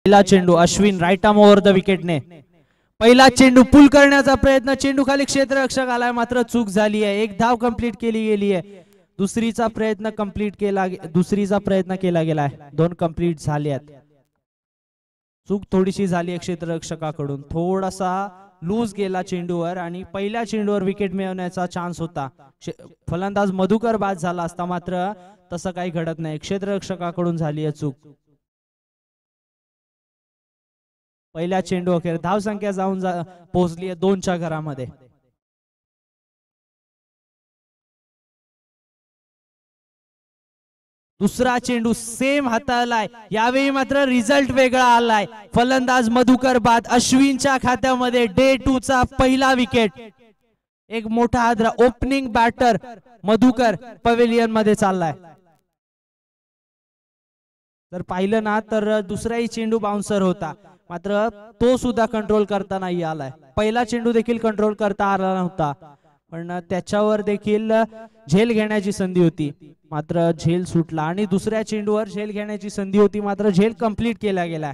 पहिला चेंडू Ashwin right arm over the विकेटने. पहिला चेंडू पुल करण्याचा प्रयत्न, चेंडू खाली क्षेत्ररक्षक आलाय मात्र चूक झाली आहे. एक धाव कंप्लीट केली गेली आहे. दुसरीचा प्रयत्न केला गेलाय. 2 कंप्लीट झाले आहेत. चूक थोडीशी झाली आहे क्षेत्ररक्षकाकडून, थोडासा लूज गेला चेंडूवर आणि पहिल्या चेंडूवर विकेट मिळवण्याचा चान्स होता. फलंदाज मधुकर बाद झाला असता मात्र तसं काही घडत नाही. क्षेत्ररक्षकाकडून झाली आहे चूक. पहिल्या चेंडू अखेर धावसंख्या जाऊन पोहोचली आहे 2च्या घरामध्ये. दुसरा चेंडू सेम हाताळलाय, यावेळी मात्र रिझल्ट वेगळा आलाय. फलंदाज मधुकर बाद, अश्विनच्या खात्यामध्ये डे 2 चा पहिला विकेट. एक मोठा हादरा, ओपनिंग बॅटर मधुकर पवेलियन मध्ये चाललाय. जर पाहिलं ना तर दुसराही चेंडू बाउन्सर होता मात्र तो सुद्धा कंट्रोल करता नाही आलाय. पहिला चेंडू देखील कंट्रोल करता आला नव्हता पण त्याच्यावर देखील झेल घेण्याची संधी होती मात्र झेल सुटला. आणि दुसऱ्या चेंडूवर झेल घेण्याची संधी होती मात्र झेल कंप्लीट केला गेलाय.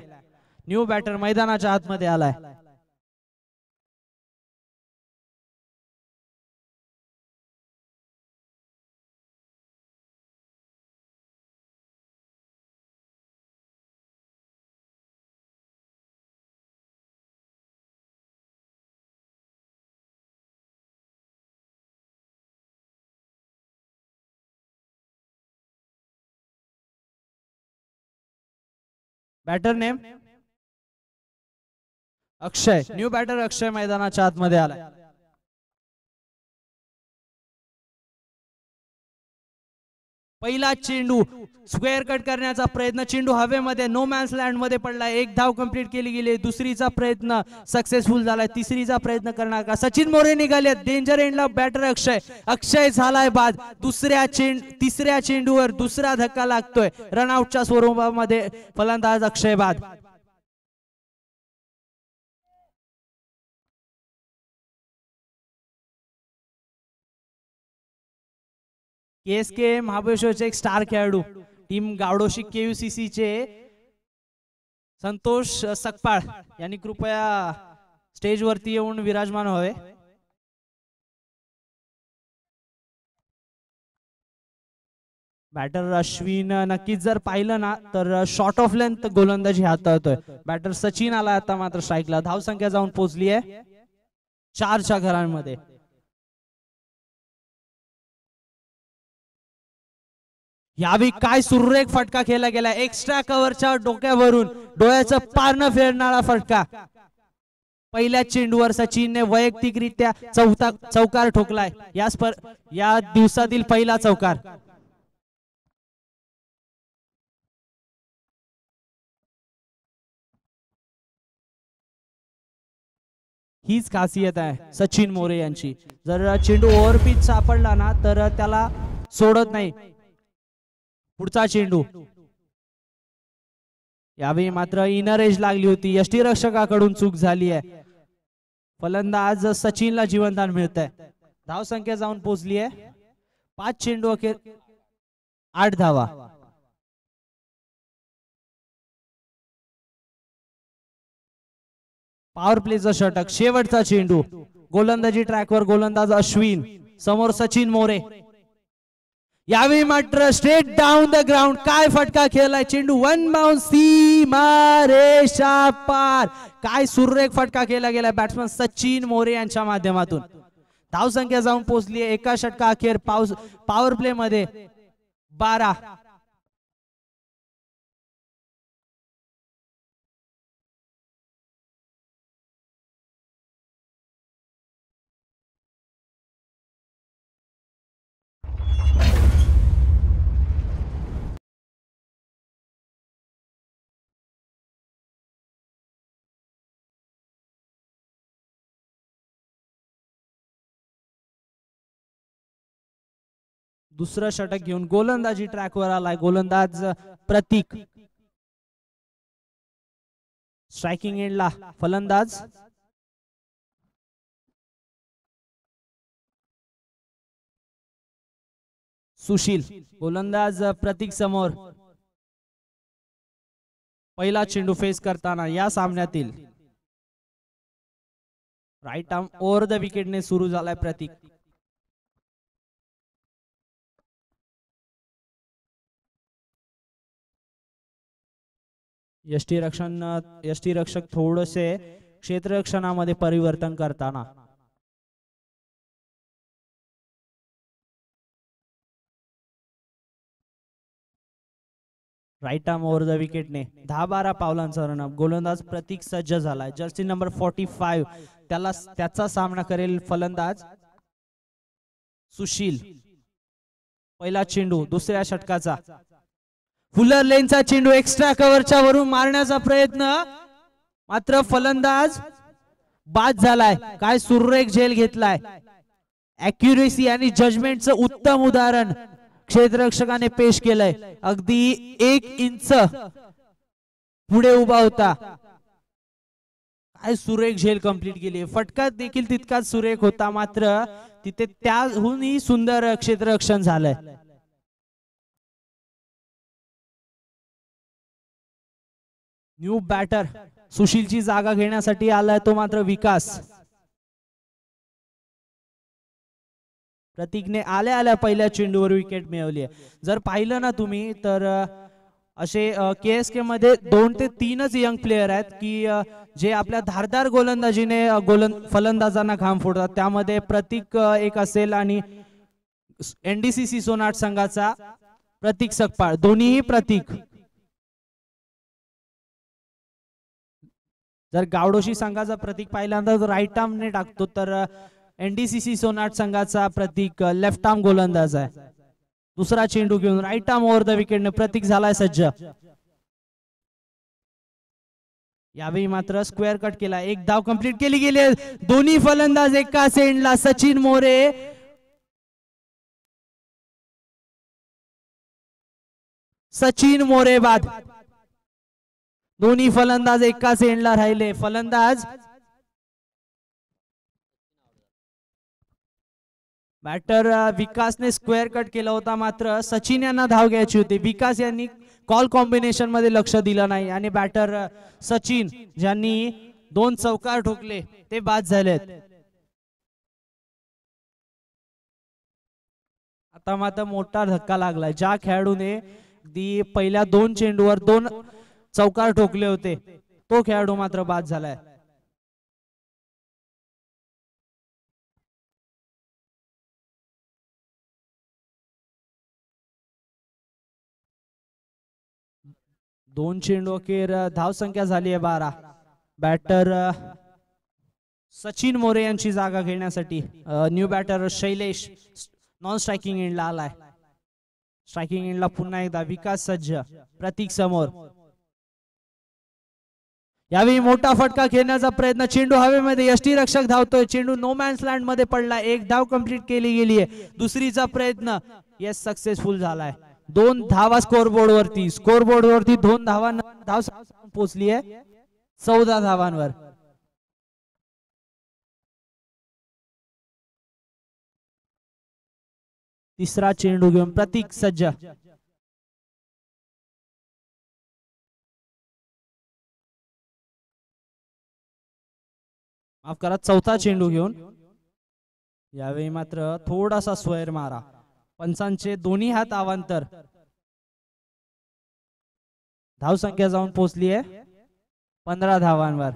न्यू बॅटर मैदानाच्या आतमध्ये आलाय. Batter name Akshay. New batter Akshay मैदानाच्या आतमध्ये आलाय. पहिला चेंडू स्क्वेअर कट करण्याचा प्रयत्न, चेंडू हवेमध्ये नो मॅन्स लँड मध्ये पडला. एक धाव कंप्लीट केली गेली. दुसरीचा प्रयत्न सक्सेसफुल झालाय. तिसरीचा प्रयत्न करणार का? सचिन मोरे निघाले. डेंजर एंडला बॅटर अक्षय. अक्षय झालाय बाद. तिसऱ्या चेंडूवर दुसरा धक्का लागतोय. रनआउटच्या स्वरूपामध्ये फलंदाज अक्षय बाद. KSK महाबळेश्वरचे एक स्टार खेळाडू, टीम गावडोशी KUCC चे संतोष सकपाळ यांनी कृपया स्टेज वरती येऊन विराजमान व्हावे. बॅटर अश्विन नक्कीच जर पाहिलं ना तर शॉर्ट ऑफ लेंथ गोलंदाजी हाताळतोय. बॅटर सचिन आला आता मात्र स्ट्राईकला. धावसंख्या जाऊन पोहोचली आहे 4च्या घरांमध्ये. यावेळी काय सुरेख फटका खेळला गेला. एक्स्ट्रा कव्हरच्या डोक्यावरून डोळ्याचं पारणं फेरणारा फटका. पहिल्या चेंडूवर सचिनने वैयक्तिकरित्या चौकार ठोकलाय. या दिवसातील पहिला चौकार. हीच खासियत आहे सचिन मोरे यांची. जर चेंडू ओव्हरपिच सापडला ना तर त्याला सोडत नाही. पुढचा चेंडू, यावेळी मात्र इनर एज लागली होती. यष्टीरक्षकाकडून चूक झाली आहे. फलंदाज सचिनला जीवनदान मिळत आहे. धावसंख्या जाऊन पोहोचली आहे 5 चेंडू अखेर 8 धावा. पॉवर प्लेचा षटक. शेवटचा चेंडू, गोलंदाजी ट्रॅकवर गोलंदाज अश्विन, समोर सचिन मोरे. यावेळी मात्र स्ट्रेट डाऊन द ग्राउंड. काय फटका खेळलाय. चेंडू वन बाउंस सीमा रेषा पार. काय सुरेख फटका केला गेला बॅट्समन सचिन मोरे यांच्या माध्यमातून. धावसंख्या जाऊन पोहोचली आहे एका षटका अखेर पॉवर प्ले मध्ये 12. दुसरं षटक घेऊन गोलंदाजी ट्रॅकवर आलाय गोलंदाज प्रतीक. स्ट्रायकिंग एंडला फलंदाज सुशील. गोलंदाज प्रतीक समोर. पहिला चेंडू फेस करताना या सामन्यातील राईट आर्म ओव्हर द विकेटने सुरू झालाय प्रतीक. यष्टीरक्षक थोडेसे क्षेत्ररक्षणामध्ये परिवर्तन करताना राईट आर्म ओव्हर द विकेटने 10-12 पावलांचा रनअप. गोलंदाज प्रतीक सज्ज झालाय. जर्सी नंबर 45 त्याचा सामना करेल फलंदाज सुशील. पहिला चेंडू दुसऱ्या षटकाचा फुलर लेनचा चेंडू एक्स्ट्रा कव्हरच्या वरून मारण्याचा प्रयत्न, मात्र फलंदाज बाद झालाय. काय सुरेख झेल घेतलाय. अॅक्युरेसी आणि जजमेंटचं उत्तम उदाहरण क्षेत्ररक्षकाने पेश केलंय. अगदी 1 इंच पुढे उभा होता. काय सुरेख झेल कंप्लीट केली. फटका देखील तितकाच सुरेख होता, मात्र तिथे त्याहूनही सुंदर क्षेत्ररक्षण झालंय. न्यू बॅटर सुशीलची जागा घेण्यासाठी आलाय तो मात्र विकास. प्रतीकने आल्या आल्या पहिल्या चेंडूवर विकेट मिळवली. जर पाहिलं ना तुम्ही तर असे KSK मध्ये 2 ते 3च यंग प्लेयर आहेत की जे आपल्या धारदार गोलंदाजीने फलंदाजांना घाम फोडतात. त्यामध्ये प्रतीक एक असेल आणि NDCC सोनाट संघाचा प्रतीक सकपाळ, दोन्हीही प्रतीक. जर गावडोशी संघाचा प्रतीक पाहिल्यानंतर राईट आर्मने टाकतो तर NDCC सोनाट संघाचा प्रतीक लेफ्ट आर्म गोलंदाज आहे. दुसरा चेंडू घेऊन राईट आर्म ओव्हर द विकेटने प्रतीक झालाय सज्ज. यावेळी मात्र स्क्वेअर कट केला. 1 धाव कंप्लीट केली गेली. दोन्ही फलंदाज एकाच एंडला. सचिन मोरे बाद. दोन्ही फलंदाज एकाच एंडला राहिले. फलंदाज बॅटर विकासने स्क्वेअर कट केला होता, मात्र सचिन यांना धाव घ्यायची होती. विकास यांनी कॉल कॉम्बिनेशन मध्ये लक्ष दिलं नाही आणि बॅटर सचिन ज्यांनी 2 चौकार ठोकले ते बाद झालेत. आता मात्र मोठा धक्का लागलाय. ज्या खेळाडूने पहिल्या 2 चेंडूवर 2 चौकार ठोकले होते तो खेळाडू मात्र बाद झालाय. दोन चेंडू अखेर धाव संख्या झाली आहे 12. बॅटर सचिन मोरे यांची जागा घेण्यासाठी new batter Shailesh non striking एंडला आलाय. स्ट्रायकिंग एंडला पुन्हा एकदा विकास सज्ज. प्रतीक समोर. यावेळी मोठा फटका खेळण्याचा प्रयत्न. चेंडू हवेमध्ये. यष्टीरक्षक धावतोय. चेंडू नो मॅन्स लँड मध्ये पडला. 1 धाव कंप्लीट केली गेली आहे. दुसरीचा प्रयत्न यस सक्सेसफुल झालाय. 2 धावा स्कोरबोर्ड वरती. 2 धाव पोहोचली आहे 14 धावांवर. तिसरा चेंडू घेऊन प्रतीक सज्ज. माफ करा, चौथा चेंडू घेऊन. यावेळी मात्र थोडासा स्वैर मारा. पंचांचे दोन्ही हात अवांतर. धाव संख्या जाऊन पोहोचली आहे 15 धावांवर.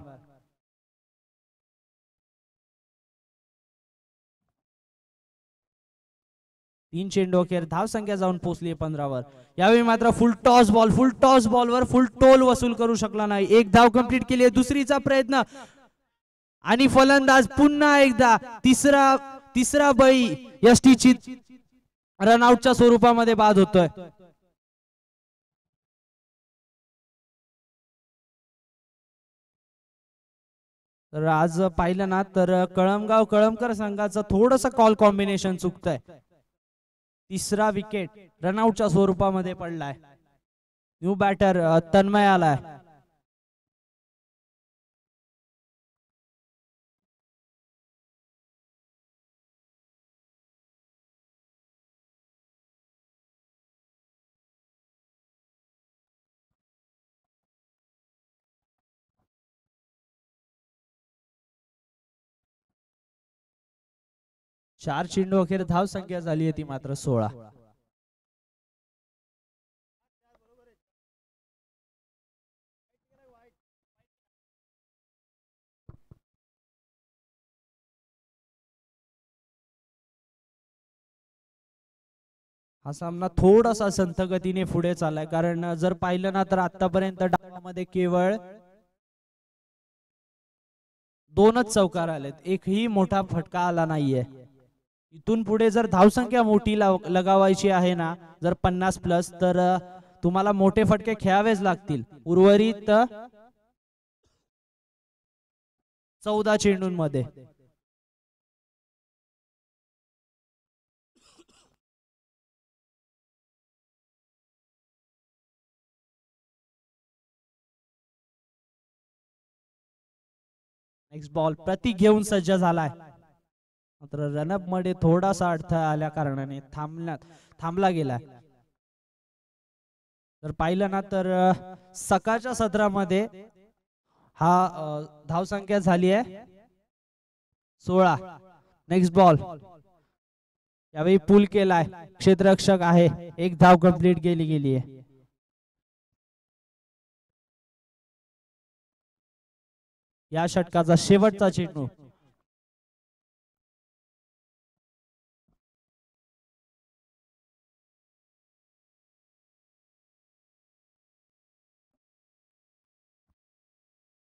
तीन चेंडू अखेर धाव संख्या जाऊन पोहोचली 15 वर. यावेळी मात्र फुल टॉस बॉलवर फुल टोल वसूल करू शकला नाही. 1 धाव कंप्लीट केली आहे. दुसरीचा प्रयत्न आणि फलंदाज पुन्हा एकदा तिसरा बळी यष्टीची रनआउटच्या स्वरूपामध्ये बाद होतोय. तर आज पाहिलं ना तर कळमकर संघाचं थोडंसं कॉल कॉम्बिनेशन चुकतंय. तिसरा विकेट रनआउटच्या स्वरूपामध्ये पडलाय. न्यू बॅटर तन्मय आलाय. 4 चेंडू अखेर धाव संख्या झाली आहे ती मात्र 16. हा सामना थोडासा संथ गतीने पुढे चाललाय, कारण जर पाहिलं ना तर आतापर्यंत डावामध्ये केवळ 2च चौकार आलेत, एकही मोठा फटका आला नाहीये. इथून पुढे जर धावसंख्या मोठी लगावायची आहे ना, जर 50+, तर तुम्हाला मोठे फटके खेळावेच लागतील. उर्वरित 14 चेंडूंमध्ये. नेक्स्ट बॉल प्रति घेऊन सज्ज झालाय, मात्र रनअप मध्ये थोडासा अडथळा आल्या कारणाने थांबला गेलाय. जर पाहिलं ना तर सकाळच्या सत्रामध्ये हा धावसंख्या झाली आहे 16. नेक्स्ट बॉल यावेळी पुल केलाय, क्षेत्ररक्षक आहे, एक धाव कंप्लीट केली गेली आहे. या षटकाचा शेवटचा चेंडू.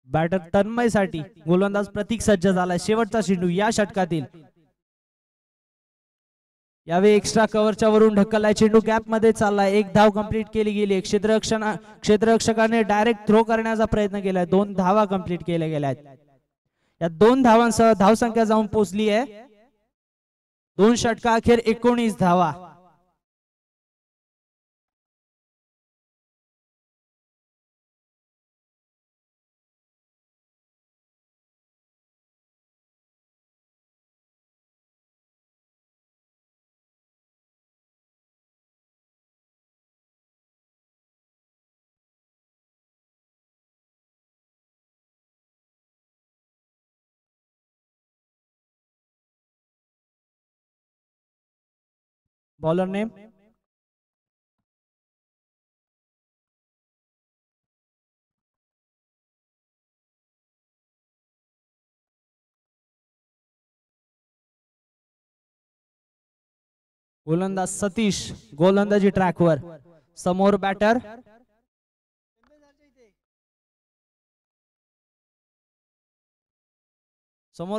बॅटर तन्मय साठी गोलंदाज प्रतीक सज्ज झालाय. शेवटचा चेंडू या षटकातील. यावेळी एक्स्ट्रा कव्हरच्या वरून ढकललाय चेंडू, गॅप मध्ये चाललाय, एक धाव कंप्लीट केली गेली. क्षेत्ररक्षकाने डायरेक्ट थ्रो करण्याचा प्रयत्न केलाय, 2 धावा कंप्लीट केल्या गेल्या. या 2 धावांसह धावसंख्या जाऊन पोहोचली आहे 2 षटका अखेर 19 धावा. बॉलर नेम गोलंदाज सतीश गोलंदाजी ट्रॅकवर. समोर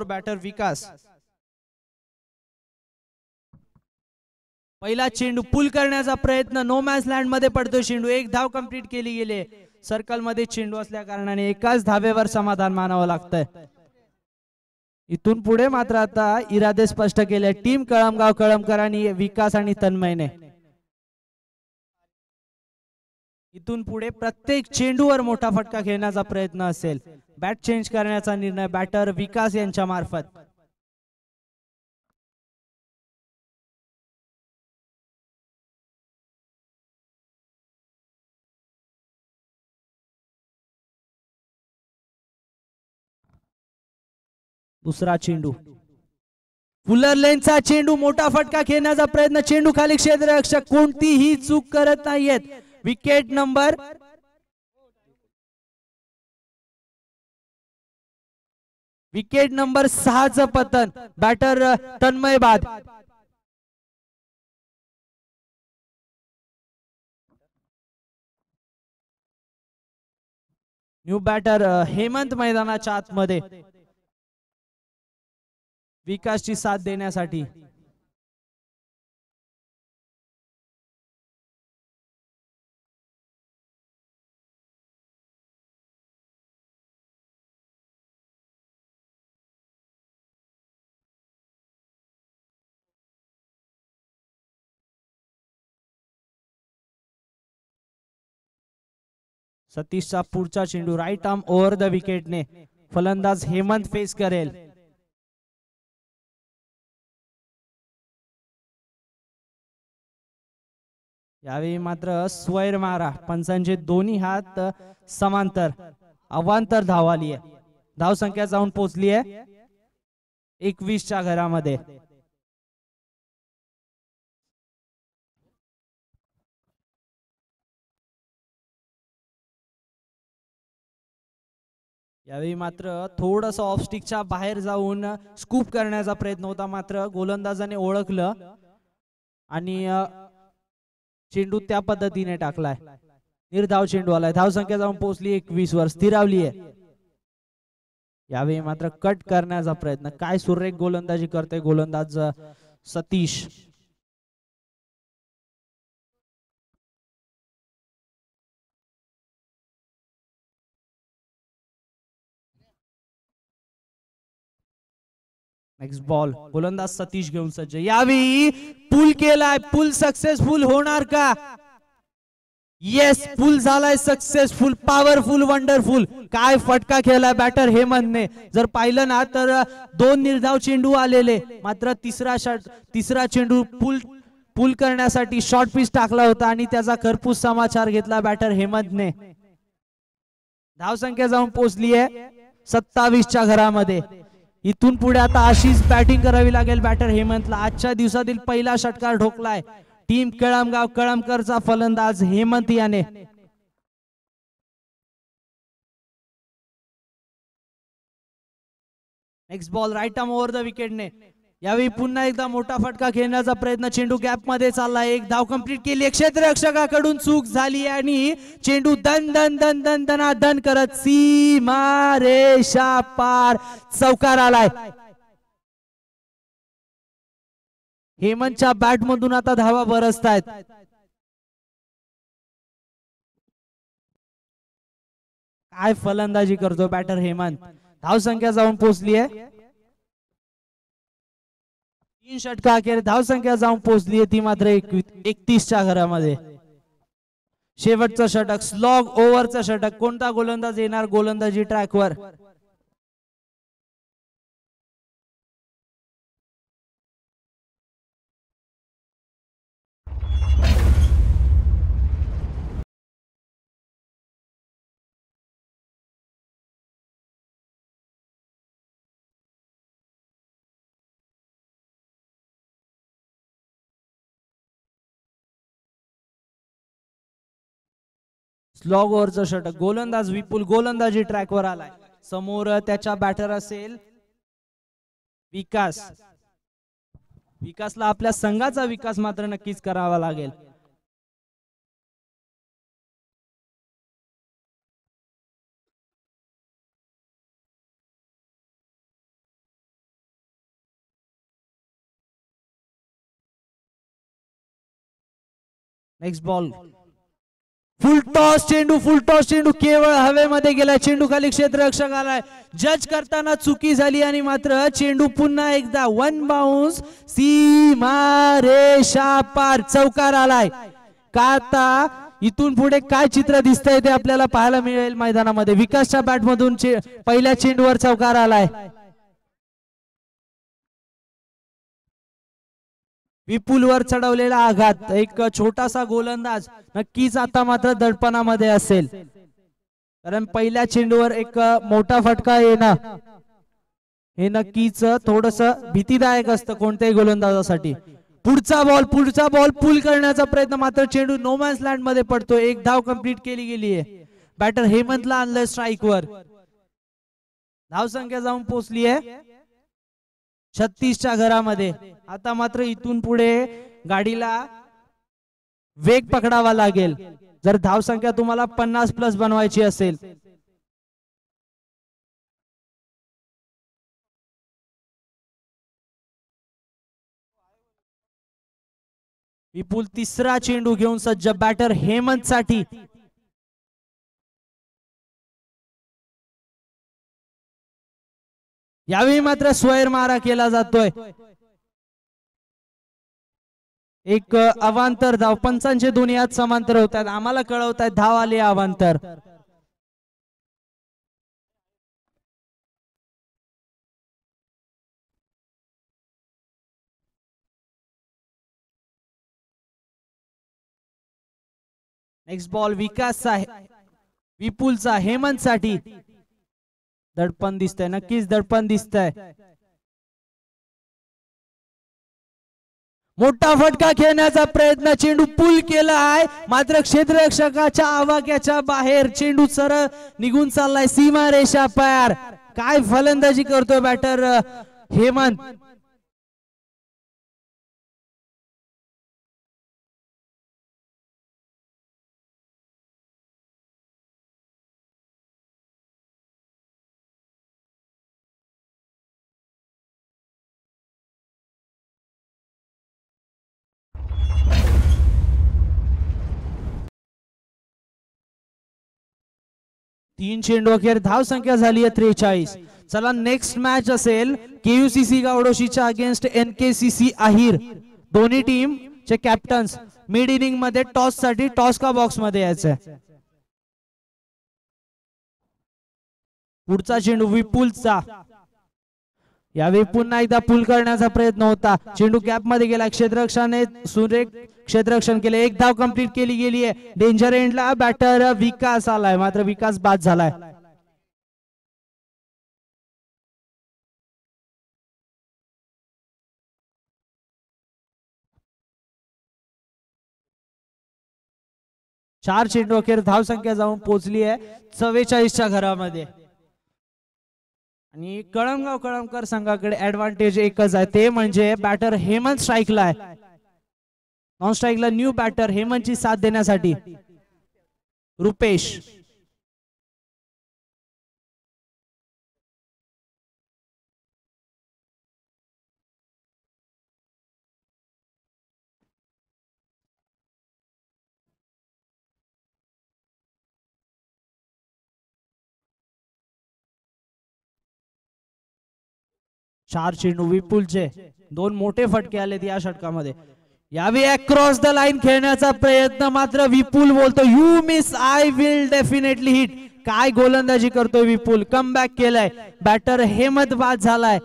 बॅटर विकास. पहिला चेंडू पुल करण्याचा प्रयत्न, नो मॅच लँड मध्ये पडतो चेंडू, एक धाव कंप्लीट केली गेली. सर्कल मध्ये चेंडू असल्या कारणाने एकाच धावेवर समाधान मानावं लागतंय. इथून पुढे मात्र आता इरादे स्पष्ट केले टीम कळमगाव कळमकरांनी, विकास आणि तन्मयने. इथून पुढे प्रत्येक चेंडूवर मोठा फटका खेळण्याचा प्रयत्न असेल. बॅट चेंज करण्याचा निर्णय बॅटर विकास यांच्या मार्फत. दुसरा चेंडू फुलर लेनचा चेंडू, मोठा फटका खेळण्याचा प्रयत्न, चेंडू खाली, क्षेत्ररक्षक कोणतीही चूक करत नाहीयेत. विकेट नंबर 6चं पतन. बॅटर तन्मय बाद. न्यू बॅटर हेमंत मैदानाच्या आतमध्ये विकासची साथ देण्यासाठी. सतीशचा पुढचा चेंडू राईट आर्म ओव्हर द विकेटने फलंदाज हेमंत फेस करेल. यावेळी मात्र स्वैर मारा, पंचांचे दोन्ही हात समांतर, अवांतर धाव आली आहे. धाव संख्या जाऊन पोहोचली आहे 21च्या घरामध्ये. यावेळी मात्र थोडस ऑफ स्टिकच्या बाहेर जाऊन स्कूप करण्याचा प्रयत्न होता, मात्र गोलंदाजाने ओळखलं आणि चेंडू त्या पद्धतीने टाकलाय. निर्धाव चेंडू आलाय. धावसंख्या जाऊन पोहोचली 21 वर, स्थिरावली आहे. यावेळी मात्र कट करण्याचा प्रयत्न. काय सुरेख गोलंदाजी करते गोलंदाज सतीश. Next ball. गोलंदाज सतीश घेऊन सज्ज. यावेळी पुल केलाय. पुल सक्सेसफुल होणार का? येस, पुल झालाय सक्सेसफुल. Powerful, wonderful. काय फटका खेळलाय बॅटर हेमंतने. जर पाहिलं ना तर 2 निर्धाव चेंडू आलेले, मात्र तिसरा चेंडू पुल करण्यासाठी शॉर्ट पिच टाकला होता आणि त्याचा खरपूस समाचार घेतला बॅटर हेमंतने. धावसंख्या जाऊन पोहोचली आहे 27च्या घरामध्ये. इथून पुढे आता अशीच बॅटिंग करावी लागेल बॅटर हेमंतला. आजच्या दिवसातील पहिला षटकार ठोकलाय टीम कळमगाव कळमकरचा फलंदाज हेमंत याने. Next ball right arm over the विकेटने. यावेळी पुन्हा एकदा मोठा फटका खेळण्याचा प्रयत्न. चेंडू गॅप मध्ये चालला. एक धाव कंप्लीट केली. क्षेत्ररक्षकाकडून चूक झाली आणि चेंडू दन दन दन दन दना दन करत सीमा रेषा पार चौकार आलाय. हेमंतच्या बॅट मधून आता धावा बरसतायत. काय फलंदाजी करतो बॅटर हेमंत. धावसंख्या जाऊन पोहोचली आहे 3 षटका अखेर. धावसंख्या जाऊन पोहोचली आहे ती मात्र 31च्या घरामध्ये. शेवटचं षटक, स्लॉग ओव्हरचं षटक. कोणता गोलंदाज येणार गोलंदाजी ट्रॅकवर? स्लॉग ओव्हरचं षटक. गोलंदाज विपुल गोलंदाजी ट्रॅकवर आलाय. समोर त्याच्या बॅटर असेल विकास. विकासला आपल्या संघाचा विकास मात्र नक्कीच करावा लागेल. Next ball. फुल टॉस चेंडू केवळ हवेमध्ये गेला. चेंडू खाली क्षेत्ररक्षक आलाय. जज करताना चुकी झाली आणि मात्र चेंडू पुन्हा एकदा 1 बाउन्स सीमा रेषा पार चौकार आलाय. का आता इथून पुढे काय चित्र दिसतंय ते आपल्याला पाहायला मिळेल मैदानामध्ये. विकासच्या बॅट मधून पहिल्या चेंडूवर चौकार आलाय. विपुलवर चढवलेला आघात. एक छोटासा गोलंदाज नक्कीच आता मात्र दडपणामध्ये असेल, कारण पहिल्या चेंडूवर एक मोठा फटका येणं हे नक्कीच थोडस भीतीदायक असतं कोणत्याही गोलंदाजासाठी. पुढचा बॉल पुल करण्याचा प्रयत्न, मात्र चेंडू नोमॅन्स लँड मध्ये पडतो. एक धाव कंप्लीट केली गेली आहे. बॅटर हेमंतला आणलंय स्ट्राईक वर. धावसंख्या जाऊन पोहोचली आहे 36च्या घरामध्ये. आता मात्र इथून पुढे गाडीला वेग पकडावा लागेल जर धावसंख्या तुम्हाला 50+ बनवायची असेल. विपुल तिसरा चेंडू घेऊन सज्ज बॅटर हेमंत साठी. यावेळी मात्र स्वैर मारा केला जातोय. एक अवांतर धाव. पंचांचे दोन्ही हात समांतर होतात. आम्हाला कळवतात धाव आली अवांतर. नेक्स्ट बॉल विकासचा, विपुलचा हेमंत साठी. दडपण दिसतंय, नक्कीच दडपण दिसतंय. मोठा फटका खेळण्याचा प्रयत्न, चेंडू पुल केला आहे मात्र क्षेत्ररक्षकाच्या आवाक्याच्या बाहेर चेंडू सरळ निघून चाललाय सीमारेषा पार. काय फलंदाजी करतोय बॅटर हेमंत. तीन चेंडू अखेर धाव संख्या झाली आहे 43. चला नेक्स्ट मॅच असेल केयूसीसी गावडोशीच्या अगेन्स्ट एनकेसीसी आहिर. दोन्ही टीम चे कॅप्टन्स मिड इनिंग मध्ये टॉस साठी टॉस का बॉक्स मध्ये यायचंय. पुढचा चेंडू विपुलचा. यावेळी पुन्हा एकदा पुल करण्याचा प्रयत्न होता, चेंडू गॅप मध्ये गेला, क्षेत्ररक्षकाने सुरेख क्षेत्ररक्षण केले, एक धाव कंप्लीट केली गेली आहे. डेंजर एंडला बॅटर विकास आलाय मात्र विकास बाद झालाय. चार चेंडू अखेर धाव संख्या जाऊन पोहोचली आहे 44च्या घरामध्ये. आणि कळमगाव कळमकर संघाकडे ऍडव्हान्टेज एकच आहे, ते म्हणजे बॅटर हेमंत स्ट्राईकला आहे. नॉन स्ट्राईकला न्यू बॅटर हेमंतची साथ देण्यासाठी रुपेश. चार चेंडू विपुलचे, दोन मोठे फटके आलेत या षटकामध्ये. यावेळी अक्रॉस द लाईन खेळण्याचा प्रयत्न मात्र विपुल बोलतो you miss I will definitely hit. काय गोलंदाजी करतोय विपुल, कम बॅक केलाय, बॅटर हेमंत बाद झालाय.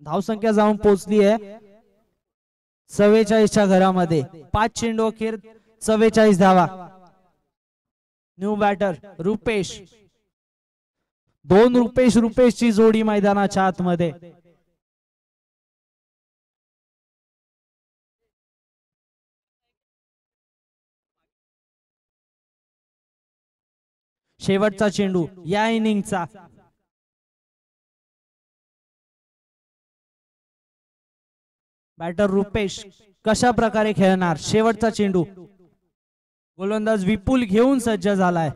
धावसंख्या जाऊन पोहोचली आहे 44च्या घरामध्ये. 5 चेंडू अखेर 44 धावा. New batter Rupesh. दोन रुपेशची जोडी मैदानाच्या आतमध्ये. शेवटचा चेंडू या इनिंगचा. बॅटर रुपेश कशा प्रकारे खेळणार. शेवटचा चेंडू, गोलंदाज विपुल घेऊन सज्ज झालाय.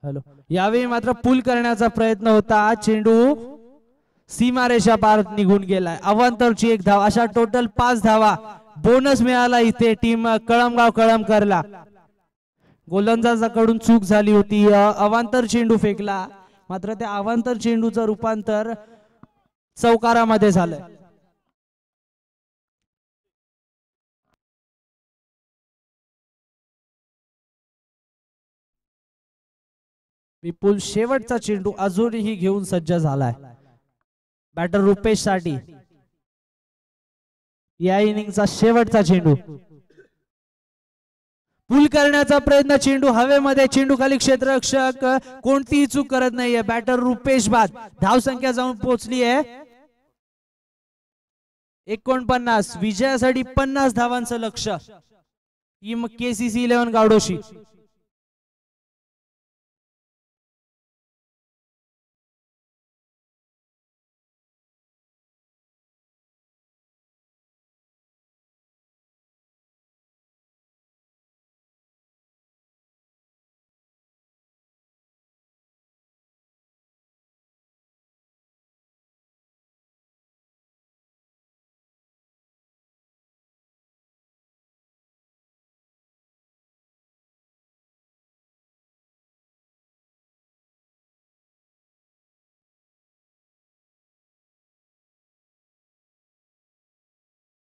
हॅलो. यावेळी मात्र पुल करण्याचा प्रयत्न होता, चेंडू सीमारेषा पार निघून गेलाय. अवांतरची एक धाव, अशा टोटल 5 धावा. बोनस मिळाला इथे टीम कळमगाव कळमकरला. गोलंदाजाकडून चूक झाली होती, अवांतर चेंडू फेकला मात्र त्या अवांतर चेंडूचं रूपांतर चौकारामध्ये झालंय. विपुल शेवटचा चेंडू अजूनही घेऊन सज्ज झालाय बॅटर रुपेश साठी. या इनिंगचा शेवटचा चेंडू. पुल करण्याचा प्रयत्न, चेंडू हवेमध्ये, चेंडू खाली, क्षेत्ररक्षक कोणतीही चूक करत नाहीये. बॅटर रुपेश बाद. धाव संख्या जाऊन पोहोचली आहे 49. विजयासाठी 50 धावांचं लक्ष टीम केसीसी 11 गावडोशी.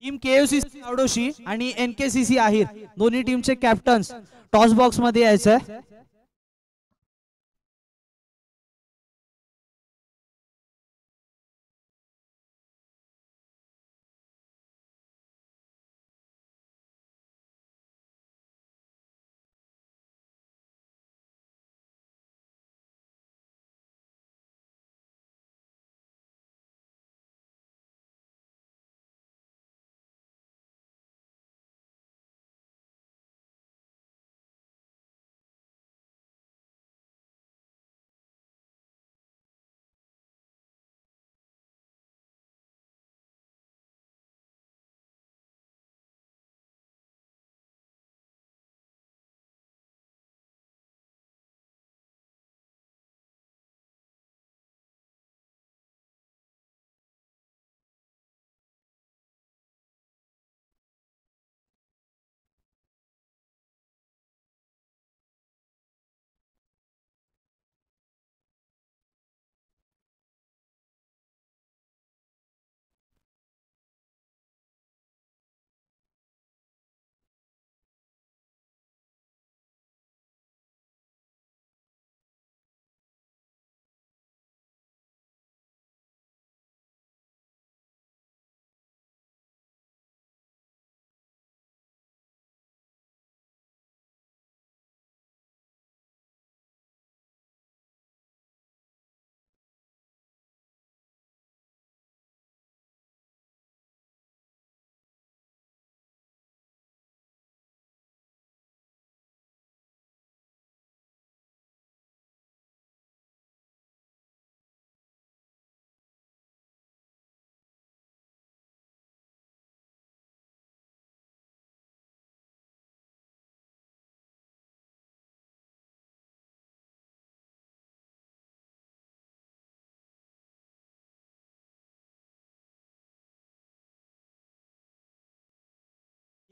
टीम KFC गावडोशी आणि NKCC आहिर दोन्ही टीमचे कॅप्टन्स टॉस बॉक्स मध्ये यायचंय.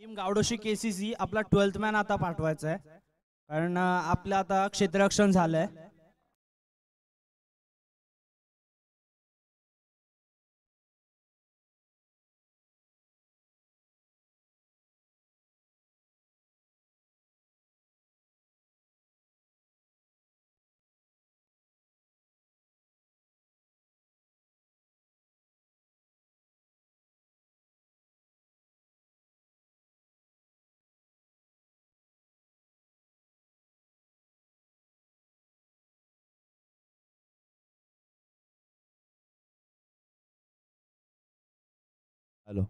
टीम गावडोशी KCC आपला 12th मॅन आता पाठवायचा आहे, कारण आपलं आता क्षेत्ररक्षण झालंय. हॅलो.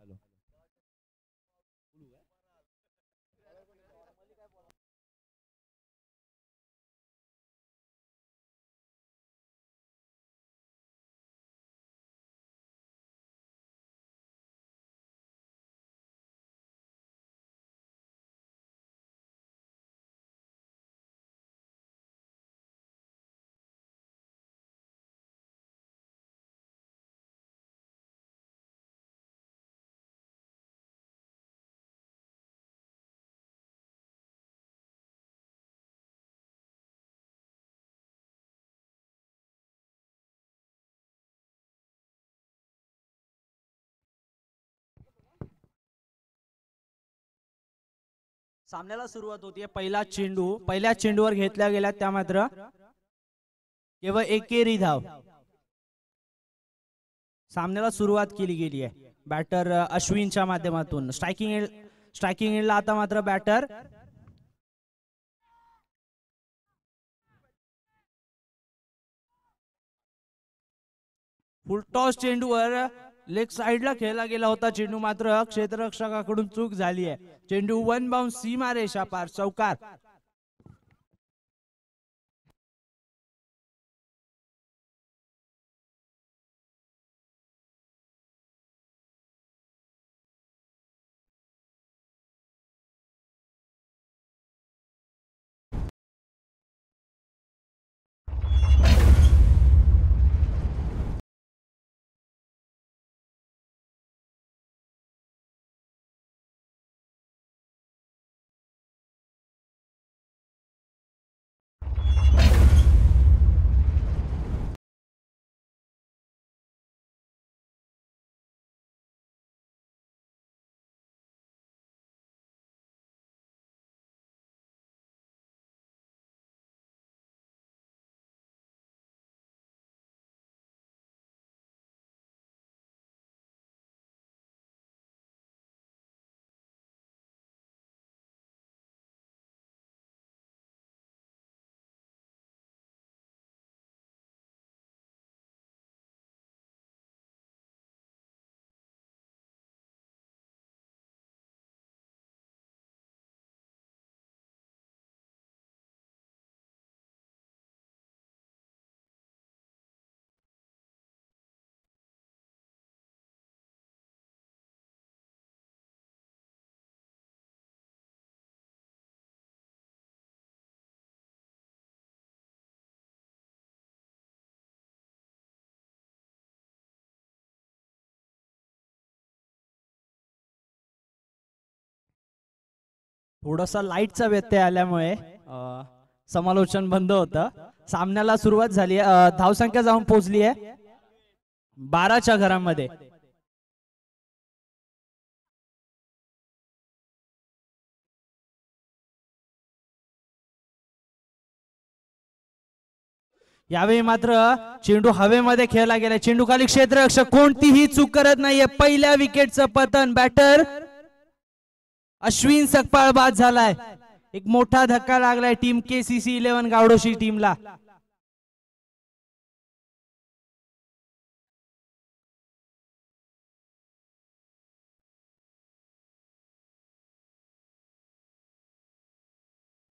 सामन्याला सुरुवात होतीये. पहिल्या चेंडूवर घेतल्या गेल्या त्या मात्र केवळ एकेरी धाव. सामन्याला सुरुवात केली गेली आहे बॅटर अश्विनच्या माध्यमातून. स्ट्रायकिंग एंडला आता मात्र बॅटर फुलटॉस चेंडूवर लेग साइडला खेळला गेला होता. चेंडू मात्र क्षेत्ररक्षकाकडून चूक झाली आहे. चेंडू वन बाउंड सीमारेषा पार चौकार. थोडासा लाईटचा व्यत्यय आल्यामुळे समालोचन बंद होतं. सामन्याला सुरुवात झाली. धावसंख्या जाऊन पोहोचली आहे 12च्या घरामध्ये. यावेळी मात्र चेंडू हवेमध्ये खेळला गेला. चेंडू खाली क्षेत्ररक्षक कोणतीही चूक करत नाहीये. पहिल्या विकेटचं पतन. बॅटर अश्विन सकपाळ बाद झालाय. एक मोठा धक्का लागलाय टीम KCC 11 गावडोशी टीमला.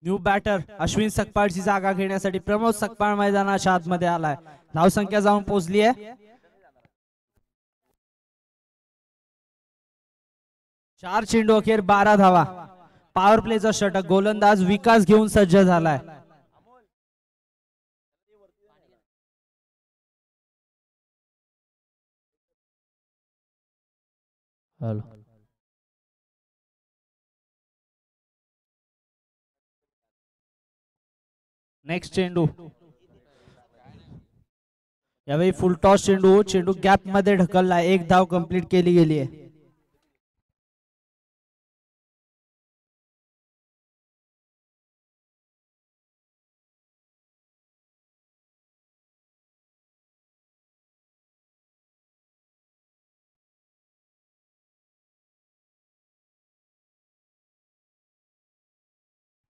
न्यू बॅटर अश्विन सकपाळची जागा घेण्यासाठी प्रमोद सकपाळ मैदानाच्या आतमध्ये आलाय. धावसंख्या जाऊन पोहोचली आहे 4 चेंडू अखेर 12 धावा. पॉवर प्लेचा षटक. गोलंदाज विकास घेऊन सज्ज झालाय. नेक्स्ट चेंडू. यावेळी फुल टॉस चेंडू. चेंडू गॅप मध्ये ढकलला. एक धाव कंप्लीट केली गेली आहे.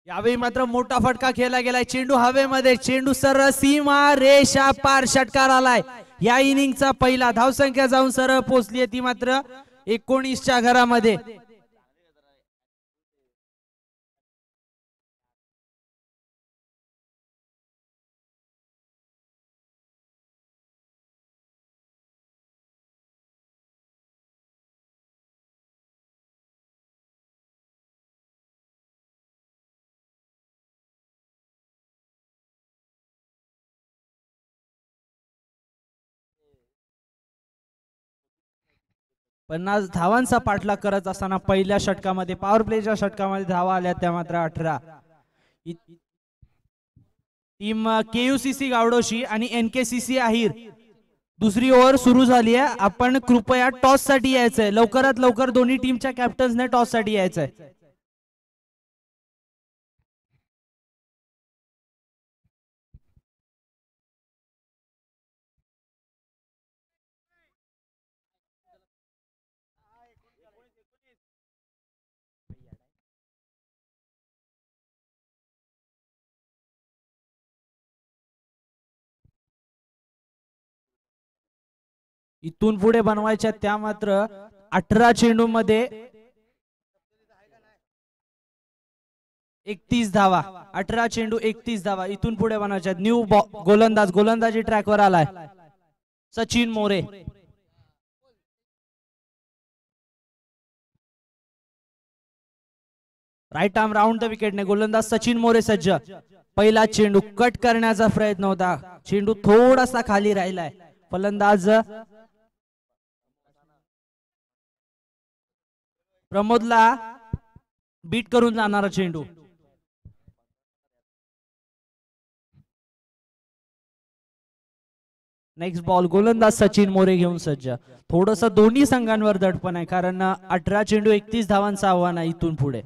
यावेळी मात्र मोठा फटका खेळला गेलाय. चेंडू हवेमध्ये. चेंडू सरळ सीमा रेषा पार षटकार आलाय. या इनिंगचा पहिला. धावसंख्या जाऊन सरळ पोहोचली ती मात्र 19च्या घरामध्ये. पन्नास धावांचा पाठलाग करत असताना पहिल्या षटकामध्ये पॉवर प्लेच्या षटकामध्ये धावा आल्या त्या मात्र 18. टीम KUCC गावडोशी आणि NKCC अहिर दुसरी ओव्हर सुरू झाली आहे. आपण कृपया टॉस साठी यायचंय. लवकरात लवकर दोन्ही टीमच्या कॅप्टन्सने टॉस साठी यायचंय. इथून पुढे बनवायच्या त्या मात्र 18 चेंडू मध्ये 31 धावा. 18 चेंडू 31 धावा इथून पुढे बनवायच्या. न्यू गोलंदाज. गोलंदाजी ट्रॅकवर आलाय Sachin More. Right arm round the विकेटने गोलंदाज सचिन मोरे सज्ज. पहिला चेंडू कट करण्याचा प्रयत्न होता. चेंडू थोडासा खाली राहिलाय. फलंदाज प्रमोदला बीट करून जाणारा चेंडू. Next ball. गोलंदाज सचिन मोरे घेऊन सज्ज. थोडस दोन्ही संघांवर दडपण आहे कारण 18 चेंडू 31 धावांचं आव्हान आहे इथून पुढे.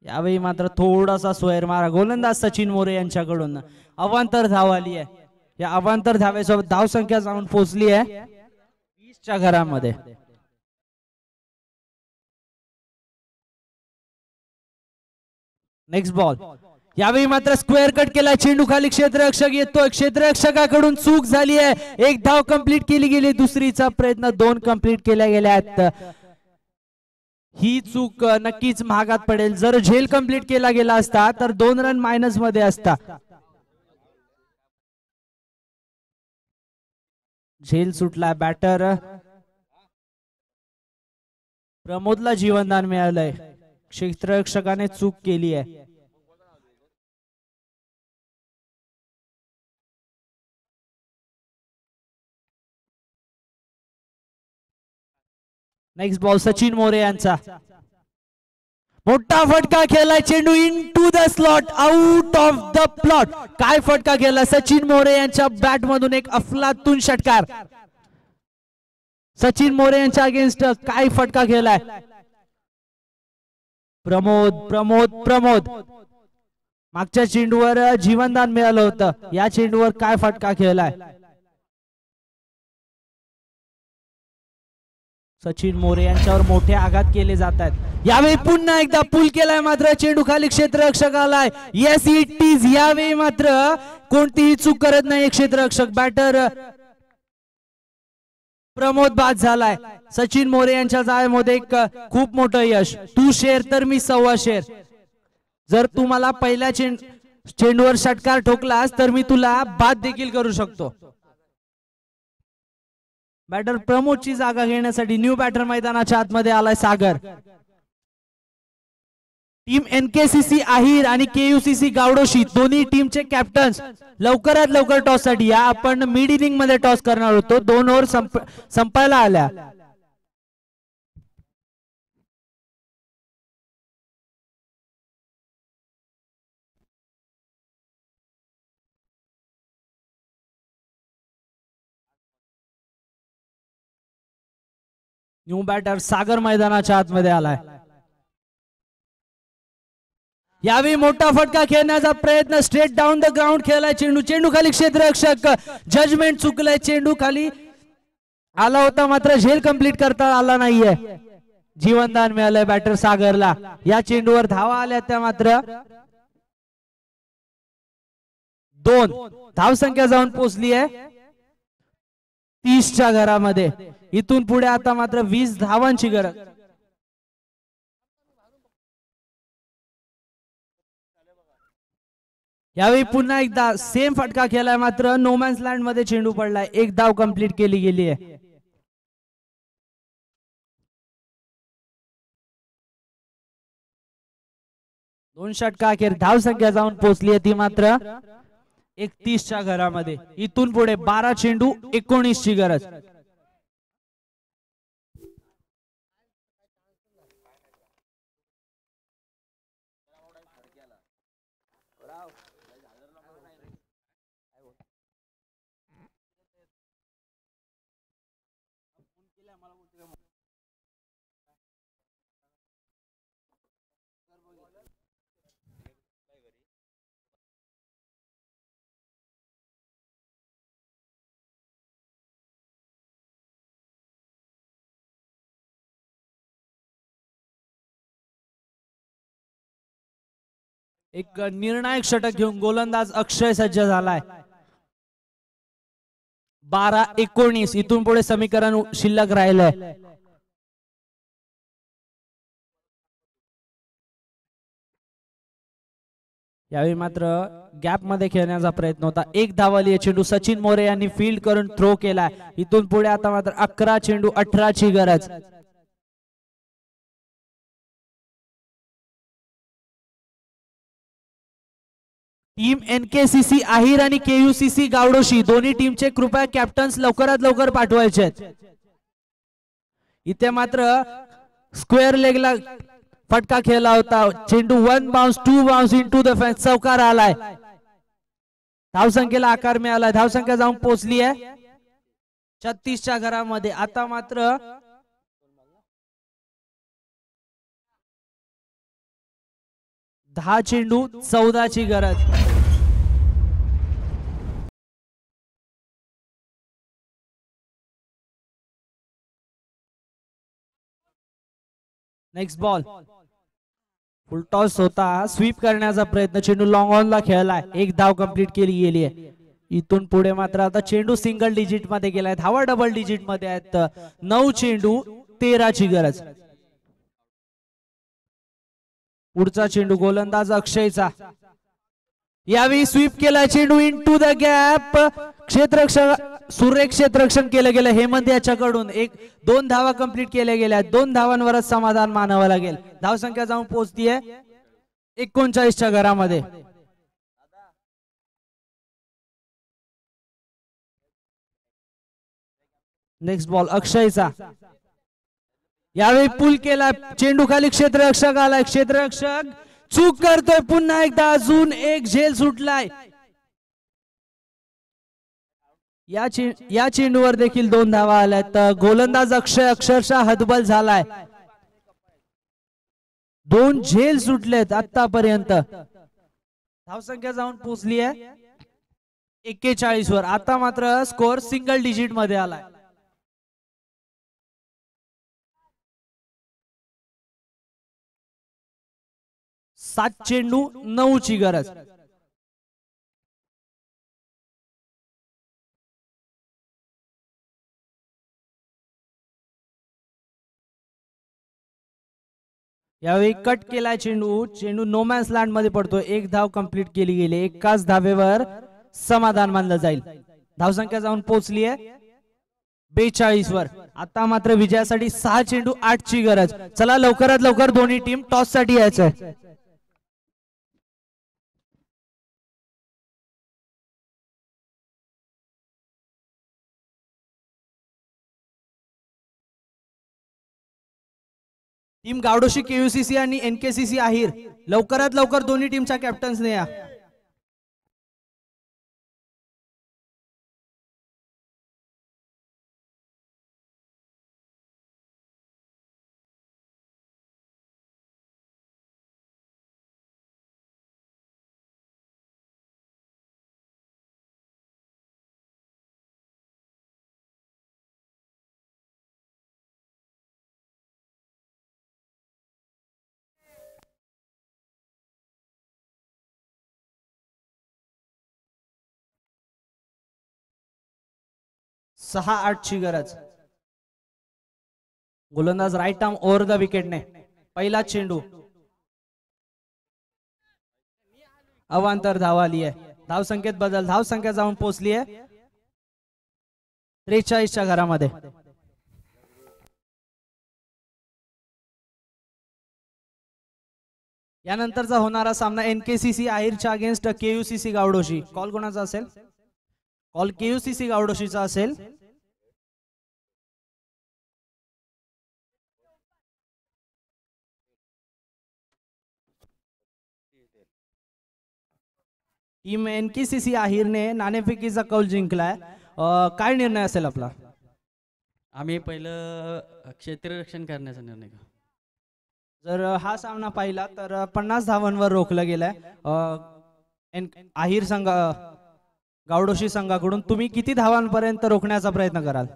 यावेळी मात्र थोडासा सोयर मारा गोलंदाज सचिन मोरे यांच्याकडून. अवांतर धाव आली आहे. या अवांतर धावेसोबत धावसंख्या जाऊन पोहोचली आहे 20च्या घरामध्ये. Next ball. यावेळी मात्र स्क्वेअर कट केला. चेंडू खाली क्षेत्ररक्षक येतोय. क्षेत्ररक्षकाकडून चूक झाली आहे. एक धाव कंप्लीट केली गेली. दुसरीचा प्रयत्न 2 कंप्लीट केल्या गेल्या आहेत. ही चूक नक्कीच महागात पडेल. जर झेल कंप्लीट केला गेला असता तर 2 रन मायनस मध्ये असता. झेल सुटला. बॅटर प्रमोदला जीवनदान मिळालंय. क्षेत्ररक्षकाने चूक केली आहे. नेक्स्ट बॉल सचिन मोरे यांचा. मोठा फटका खेळलाय, चेंडू into the slot, out of the plot. काय फटका खेळला सचिन मोरे यांच्या बॅट मधून, एक अफलातून षटकार. सचिन मोरे यांच्या अगेन्स्ट काय फटका खेळलाय. प्रमोद प्रमोद प्रमोद मागच्या चेंडूवर जीवनदान मिळालं होतं, या चेंडूवर काय फटका खेळलाय. सचिन मोरे यांच्यावर मोठे आघात केले जात आहेत. यावेळी पुन्हा एकदा पुल केलाय, मात्र चेंडू खाली क्षेत्ररक्षक आलाय. Yes it is. यावेळी मात्र कोणतीही चूक करत नाही क्षेत्ररक्षक. बॅटर प्रमोद बाद झालाय. सचिन मोरे यांच्या जाळ्यामध्ये एक खूप मोठं यश. तू शेर तर मी 1.25 शेर. जर तू मला पहिल्या चेंडूवर षटकार ठोकलास तर मी तुला बाद देखील करू शकतो. बॅटर प्रमोदची जागा घेण्यासाठी न्यू बॅटर मैदानाच्या आतमध्ये आलाय सागर. टीम एनकेसीसी आहिर आणि केयूसीसी गावडोशी दोन्ही टीमचे कॅप्टन्स लवकरात लवकर टॉस साठी या. आपण मिड इनिंग मध्ये टॉस करणार होतो, 2 ओव्हर संपायला आल्या. न्यू बॅटर सागर मैदानाच्या आतमध्ये आलाय. यावेळी मोठा फटका खेळण्याचा प्रयत्न, स्ट्रेट डाऊन द ग्राउंड खेळलाय चेंडू. चेंडू खाली क्षेत्ररक्षक, जजमेंट चुकलंय. चेंडू खाली आला होता मात्र झेल कंप्लीट करता आला नाहीये. जीवनदान मिळालंय बॅटर सागरला. या चेंडूवर धावा आल्या त्या मात्र 2 धावसंख्या जाऊन पोहोचली आहे 30च्या घरामध्ये. इथून पुढे आता मात्र 20 धावांची गरज. यावेळी पुन्हा एकदा सेम फटका खेळलाय, मात्र नोमॅन्स लँड मध्ये चेंडू पडलाय. 1 धाव कंप्लीट केली गेली आहे. दोन षटका अखेर धावसंख्या जाऊन पोहोचली आहे ती मात्र 31च्या घरामध्ये. इथून पुढे 12 चेंडू 19 ची गरज. एक निर्णायक षटक घेऊन गोलंदाज अक्षय सज्ज झालाय. 12-19 इथून पुढे समीकरण शिल्लक राहिलंय. यावेळी मात्र गॅप मध्ये खेळण्याचा प्रयत्न होता. 1 धाव आली. चेंडू सचिन मोरे यांनी फील्ड करून थ्रो केलाय. इथून पुढे आता मात्र 11 चेंडू 18 ची गरज. टीम एनकेसीसी आहिर आणि केयूसीसी गावडोशी दोन्ही टीमचे कृपया कॅप्टन्स लवकरात लवकर पाठवायचे आहेत. इथे मात्र स्क्वेअर लेगला फटका खेळला होता. चेंडू 1 bounce 2 bounce into the fence. चौकार आलाय. धावसंख्येला आकार मिळालाय. धावसंख्या जाऊन पोहोचली आहे 36च्या घरामध्ये. आता मात्र 10 चेंडू 14 ची गरज. नेक्स्ट बॉल फुल टॉस होता. स्वीप करण्याचा प्रयत्न. चेंडू लॉंग ऑन ला खेळलाय. 1 धाव कंप्लीट केली गेली आहे. इथून पुढे मात्र आता चेंडू सिंगल डिजिट मध्ये गेलाय. धावा डबल डिजिट मध्ये आहेत. 9 चेंडू 13 ची गरज. पुढचा चेंडू गोलंदाज अक्षयचा. यावेळी स्वीप केला. चेंडू इनटू द गॅप. क्षेत्ररक्षण सुरेख क्षेत्ररक्षण केलं गेलं हेमंत याच्याकडून. 2 धावा कंप्लीट केल्या गेल्या. 2 धावांवरच समाधान मानावं लागेल. धावसंख्या जाऊन पोहोचतीये 39च्या घरामध्ये. नेक्स्ट बॉल अक्षयचा. यावेळी पुल केला, चेंडू खाली क्षेत्ररक्षक आलाय, क्षेत्ररक्षक चूक करतोय, पुन्हा एकदा अजून एक झेल सुटलाय. या चेंडूवर देखील 2 धावा आल्यात. गोलंदाज अक्षय अक्षरशः हतबल झालाय. 2 झेल सुटलेत आतापर्यंत. धावसंख्या जाऊन पोहोचली आहे 41 वर. आता मात्र स्कोर सिंगल डिजिट मध्ये आलाय. सात चेंडू 9 ची गरज. यावेळी कट केलाय चेंडू. चेंडू नोमॅन्स लँड मध्ये पडतो. 1 धाव कंप्लीट केली गेली. एकाच धावेवर समाधान मानलं जाईल. धावसंख्या जाऊन पोहोचली आहे 42 वर. आता मात्र विजयासाठी 6 चेंडू 8 ची गरज. चला लवकरात लवकर दोन्ही टीम टॉस साठी यायचंय. टीम गावडोशी केयूसीसी आणि एनकेसीसी आहिर, लवकरात लवकर दोन्ही टीमच्या कॅप्टन्सने या. सहा 8 ची गरज. गोलंदाज राईट आर्म ओव्हर द विकेटने. पहिला चेंडू. अवांतर धाव आली आहे. धाव संख्येत बदल. धाव संख्या जाऊन पोहोचली आहे 43 च्या घरामध्ये. यानंतरचा होणारा सामना एनकेसीसी आहिरच्या अगेन्स्ट केयूसीसी गावडोशी. कॉल कोणाचा असेल? कॉल केयूसीसी गावडोशीचा असेल. टीम एनकेसीसी आहिरने नाणेफेकीचा कौल जिंकलाय. काय निर्णय असेल आपला? आम्ही पहिलं क्षेत्ररक्षण करण्याचा निर्णय घेऊ. जर हा सामना पाहिला तर 50 धावांवर रोखलं गेलाय आहिर संघ गावडोशी संघाकडून. तुम्ही किती धावांपर्यंत रोखण्याचा प्रयत्न कराल?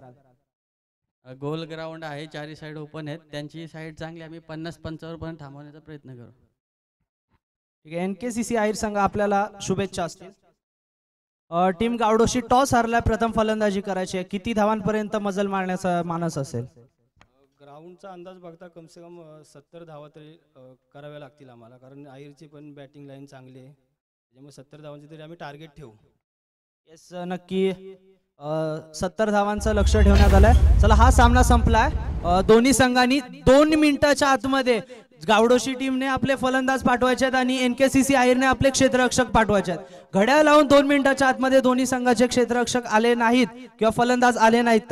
गोल ग्राउंड आहे, चारी साइड ओपन आहेत. त्यांची साइड चांगली, आम्ही 50-55 पर्यंत थांबवण्याचा प्रयत्न करू. ठीक आहे. एनकेसीसी आहिर संघ आपल्याला शुभेच्छा असतील. टीम गावडोशी टॉस हरलाय, प्रथम फलंदाजी करायची आहे. किती धावांपर्यंत मजल मारण्याचा मानस असेल? ग्राउंडचा अंदाज बघता कम से कम 70 धावा तरी कराव्या लागतील आम्हाला, कारण आहिरची पण बॅटिंग लाईन चांगली आहे. त्यामुळे 70 धावांची तरी आम्ही टार्गेट ठेवू. येस, नक्की 70 धावांचं लक्ष ठेवण्यात आलंय. चला हा सामना संपलाय. दोन्ही संघांनी 2 मिनिटाच्या आतमध्ये गावडोशी टीमने आपले फलंदाज पाठवायचे आहेत आणि एनकेसीसी आहिरने आपले क्षेत्ररक्षक पाठवायचे आहेत. घड्याळ लावून 2 मिनिटाच्या आतमध्ये दोन्ही संघाचे क्षेत्ररक्षक आले नाहीत किंवा फलंदाज आले नाहीत